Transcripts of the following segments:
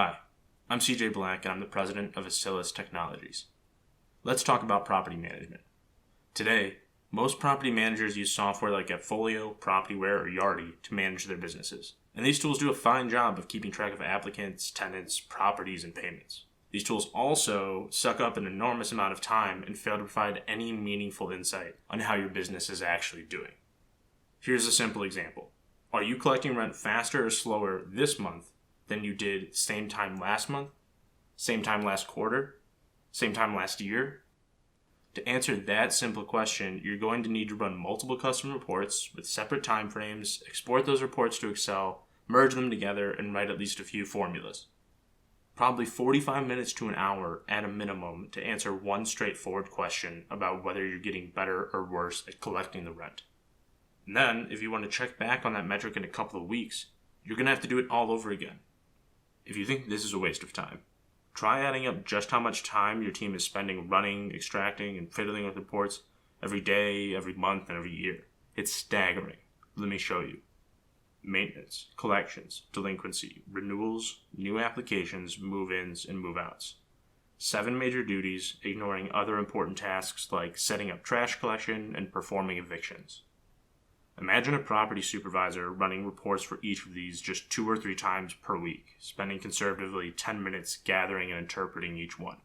Hi, I'm CJ Black and I'm the president of fictitious Technologies. Let's talk about property management. Today, most property managers use software like AppFolio, PropertyWare, or Yardi to manage their businesses. And these tools do a fine job of keeping track of applicants, tenants, properties, and payments. These tools also suck up an enormous amount of time and fail to provide any meaningful insight on how your business is actually doing. Here's a simple example. Are you collecting rent faster or slower this month than you did same time last month, same time last quarter, same time last year? To answer that simple question, you're going to need to run multiple custom reports with separate time frames, export those reports to Excel, merge them together, and write at least a few formulas. Probably 45 minutes to an hour at a minimum to answer one straightforward question about whether you're getting better or worse at collecting the rent. And then, if you want to check back on that metric in a couple of weeks, you're going to have to do it all over again. If you think this is a waste of time, try adding up just how much time your team is spending running, extracting, and fiddling with reports every day, every month, and every year. It's staggering. Let me show you. Maintenance, collections, delinquency, renewals, new applications, move-ins, and move-outs. 7 major duties, ignoring other important tasks like setting up trash collection and performing evictions. Imagine a property supervisor running reports for each of these just 2 or 3 times per week, spending conservatively 10 minutes gathering and interpreting each one.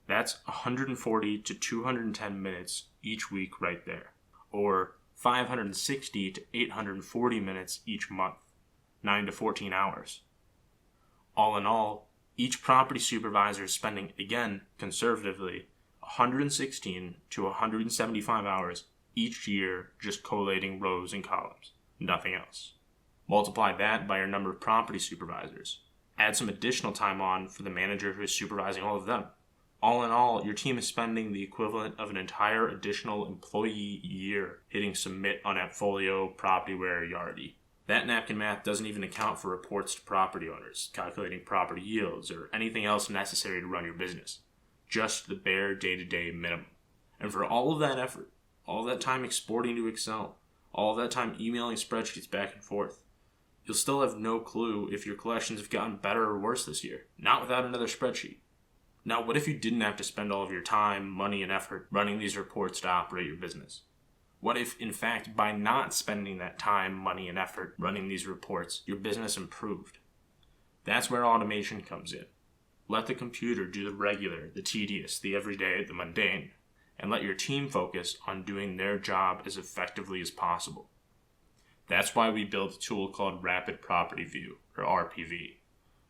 That's 140 to 210 minutes each week right there, or 560 to 840 minutes each month, 9 to 14 hours. All in all, each property supervisor is spending, again, conservatively, 116 to 175 hours each year just collating rows and columns, nothing else. Multiply that by your number of property supervisors. Add some additional time on for the manager who is supervising all of them. All in all, your team is spending the equivalent of an entire additional employee year hitting submit on AppFolio, PropertyWare, or Yardi. That napkin math doesn't even account for reports to property owners, calculating property yields, or anything else necessary to run your business. Just the bare day-to-day minimum. And for all of that effort, all that time exporting to Excel, all that time emailing spreadsheets back and forth, you'll still have no clue if your collections have gotten better or worse this year, not without another spreadsheet. Now, what if you didn't have to spend all of your time, money, and effort running these reports to operate your business? What if, in fact, by not spending that time, money, and effort running these reports, your business improved? That's where automation comes in. Let the computer do the regular, the tedious, the everyday, the mundane, and let your team focus on doing their job as effectively as possible. That's why we built a tool called Rapid Property View, or RPV.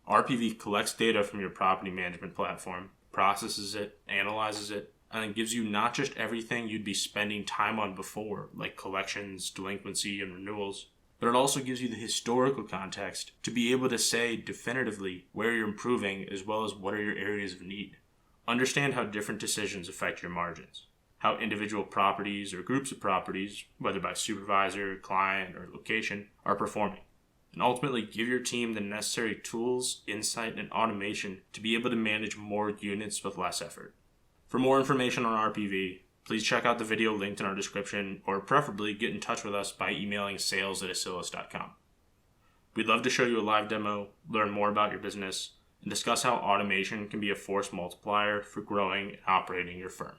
RPV collects data from your property management platform, processes it, analyzes it, and then gives you not just everything you'd be spending time on before, like collections, delinquency, and renewals, but it also gives you the historical context to be able to say definitively where you're improving as well as what are your areas of need. Understand how different decisions affect your margins, how individual properties or groups of properties, whether by supervisor, client, or location, are performing, and ultimately give your team the necessary tools, insight, and automation to be able to manage more units with less effort. For more information on RPV, please check out the video linked in our description, or preferably get in touch with us by emailing sales@acilus.com. We'd love to show you a live demo, learn more about your business, and discuss how automation can be a force multiplier for growing and operating your firm.